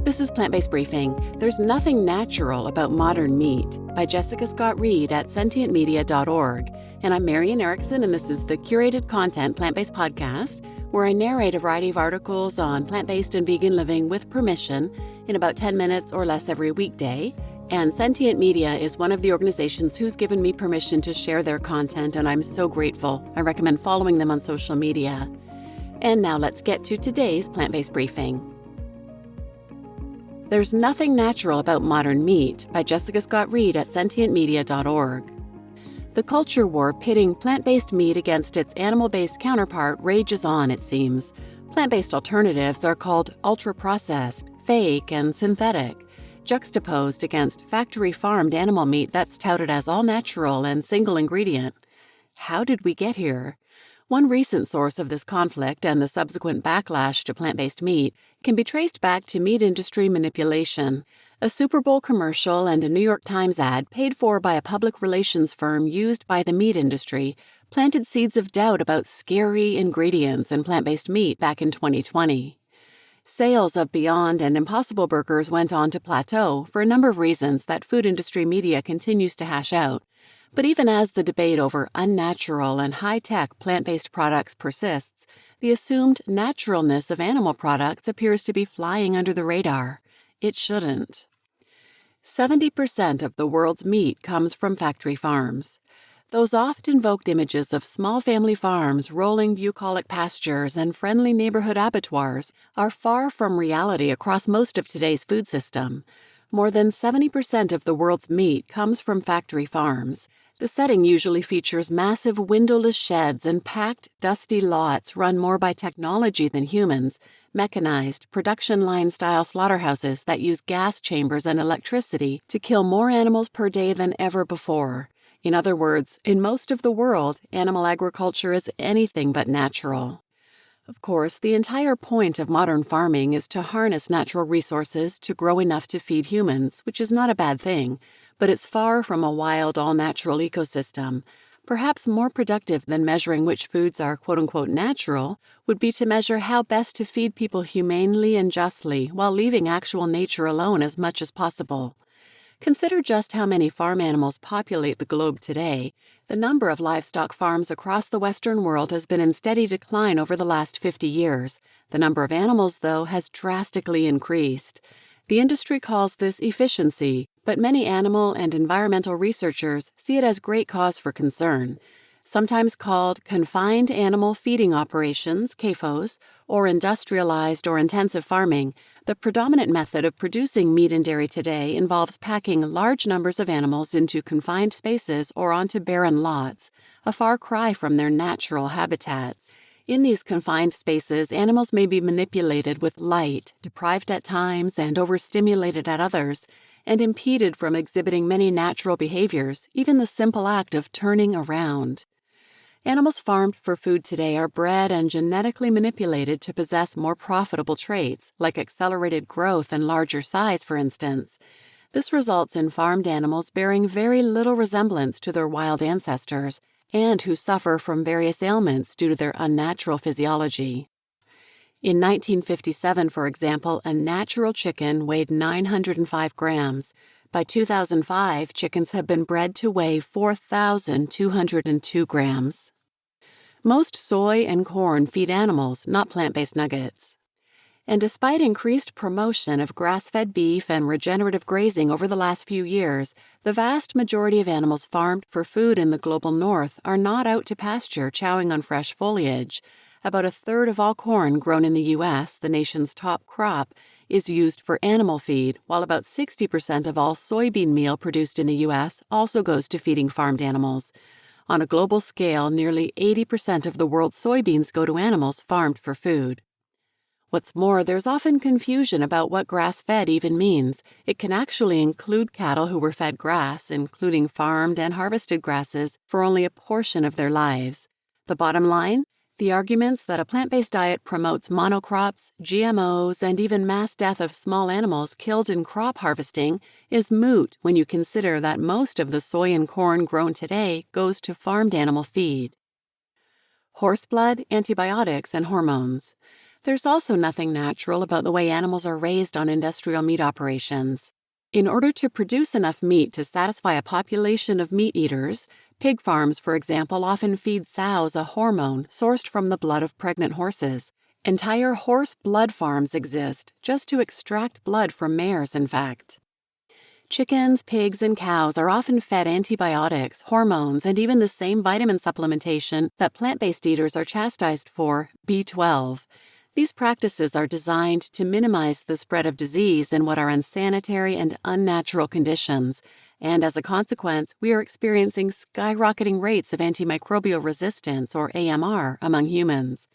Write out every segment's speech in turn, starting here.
This is Plant-Based Briefing. There's Nothing Natural About Modern Meat by Jessica Scott-Reid at sentientmedia.org. And I'm Marian Erickson, and this is the curated content plant-based podcast where I narrate a variety of articles on plant-based and vegan living with permission in about 10 minutes or less every weekday. And Sentient Media is one of the organizations who's given me permission to share their content, and I'm so grateful. I recommend following them on social media. And now let's get to today's Plant-Based Briefing. There's Nothing Natural About Modern Meat by Jessica Scott-Reid at sentientmedia.org. The culture war pitting plant-based meat against its animal-based counterpart rages on, it seems. Plant-based alternatives are called ultra-processed, fake, and synthetic, juxtaposed against factory-farmed animal meat that's touted as all-natural and single-ingredient. How did we get here? One recent source of this conflict and the subsequent backlash to plant-based meat can be traced back to meat industry manipulation. A Super Bowl commercial and a New York Times ad paid for by a public relations firm used by the meat industry planted seeds of doubt about scary ingredients in plant-based meat back in 2020. Sales of Beyond and Impossible burgers went on to plateau for a number of reasons that food industry media continues to hash out. But even as the debate over unnatural and high-tech plant-based products persists, the assumed naturalness of animal products appears to be flying under the radar. It shouldn't. 70% of the world's meat comes from factory farms. Those oft-invoked images of small family farms, rolling bucolic pastures, and friendly neighborhood abattoirs are far from reality across most of today's food system. More than 70% of the world's meat comes from factory farms. The setting usually features massive windowless sheds and packed, dusty lots run more by technology than humans, mechanized, production line-style slaughterhouses that use gas chambers and electricity to kill more animals per day than ever before. In other words, in most of the world, animal agriculture is anything but natural. Of course, the entire point of modern farming is to harness natural resources to grow enough to feed humans, which is not a bad thing, but it's far from a wild, all-natural ecosystem. Perhaps more productive than measuring which foods are quote-unquote natural would be to measure how best to feed people humanely and justly while leaving actual nature alone as much as possible. Consider just how many farm animals populate the globe today. The number of livestock farms across the Western world has been in steady decline over the last 50 years. The number of animals, though, has drastically increased. The industry calls this efficiency, but many animal and environmental researchers see it as great cause for concern. Sometimes called confined animal feeding operations, CAFOs, or industrialized or intensive farming, the predominant method of producing meat and dairy today involves packing large numbers of animals into confined spaces or onto barren lots, a far cry from their natural habitats. In these confined spaces, animals may be manipulated with light, deprived at times and overstimulated at others, and impeded from exhibiting many natural behaviors, even the simple act of turning around. Animals farmed for food today are bred and genetically manipulated to possess more profitable traits, like accelerated growth and larger size, for instance. This results in farmed animals bearing very little resemblance to their wild ancestors, and who suffer from various ailments due to their unnatural physiology. In 1957, for example, a natural chicken weighed 905 grams. By 2005, chickens have been bred to weigh 4,202 grams. Most soy and corn feed animals, not plant-based nuggets. And despite increased promotion of grass-fed beef and regenerative grazing over the last few years, the vast majority of animals farmed for food in the global north are not out to pasture chowing on fresh foliage. About a third of all corn grown in the U.S., the nation's top crop, is used for animal feed, while about 60% of all soybean meal produced in the U.S. also goes to feeding farmed animals. On a global scale, nearly 80% of the world's soybeans go to animals farmed for food. What's more, there's often confusion about what grass-fed even means. It can actually include cattle who were fed grass, including farmed and harvested grasses, for only a portion of their lives. The bottom line? The arguments that a plant-based diet promotes monocrops, GMOs, and even mass death of small animals killed in crop harvesting is moot when you consider that most of the soy and corn grown today goes to farmed animal feed. Horse blood, antibiotics, and hormones. There's also nothing natural about the way animals are raised on industrial meat operations. In order to produce enough meat to satisfy a population of meat eaters, pig farms, for example, often feed sows a hormone sourced from the blood of pregnant horses. Entire horse blood farms exist just to extract blood from mares, in fact. Chickens, pigs, and cows are often fed antibiotics, hormones, and even the same vitamin supplementation that plant-based eaters are chastised for, B12. These practices are designed to minimize the spread of disease in what are unsanitary and unnatural conditions, and as a consequence, we are experiencing skyrocketing rates of antimicrobial resistance, or AMR, among humans.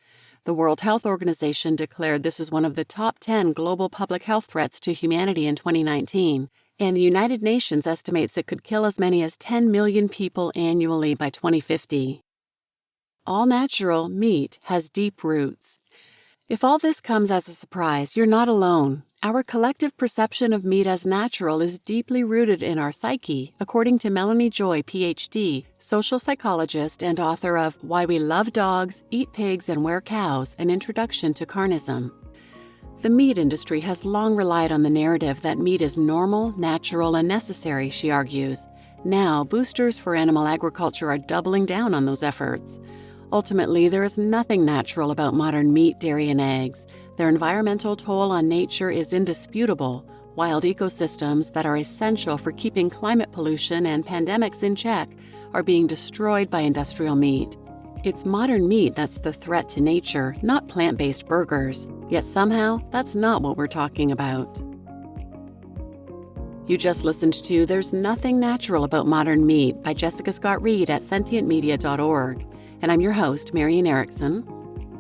The World Health Organization declared this is one of the top 10 global public health threats to humanity in 2019, and the United Nations estimates it could kill as many as 10 million people annually by 2050. All-natural meat has deep roots. If all this comes as a surprise, you're not alone. Our collective perception of meat as natural is deeply rooted in our psyche, according to Melanie Joy, Ph.D., social psychologist and author of Why We Love Dogs, Eat Pigs, and Wear Cows, An Introduction to Carnism. The meat industry has long relied on the narrative that meat is normal, natural, and necessary, she argues. Now, boosters for animal agriculture are doubling down on those efforts. Ultimately, there is nothing natural about modern meat, dairy, and eggs. Their environmental toll on nature is indisputable. Wild ecosystems that are essential for keeping climate pollution and pandemics in check are being destroyed by industrial meat. It's modern meat that's the threat to nature, not plant-based burgers. Yet somehow, that's not what we're talking about. You just listened to There's Nothing Natural About Modern Meat by Jessica Scott-Reid at sentientmedia.org. And I'm your host, Marian Erickson.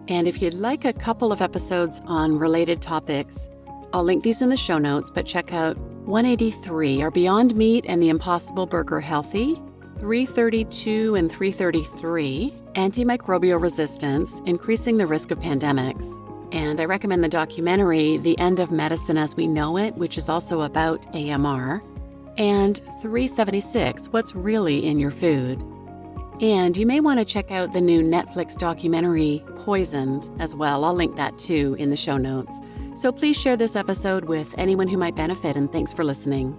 And if you'd like a couple of episodes on related topics, I'll link these in the show notes, but check out 183, Are Beyond Meat and the Impossible Burger Healthy? 332 and 333, Antimicrobial Resistance, Increasing the Risk of Pandemics. And I recommend the documentary, The End of Medicine as We Know It, which is also about AMR. And 376, What's Really in Your Food? And you may want to check out the new Netflix documentary, Poisoned, as well. I'll link that too in the show notes. So please share this episode with anyone who might benefit, and thanks for listening.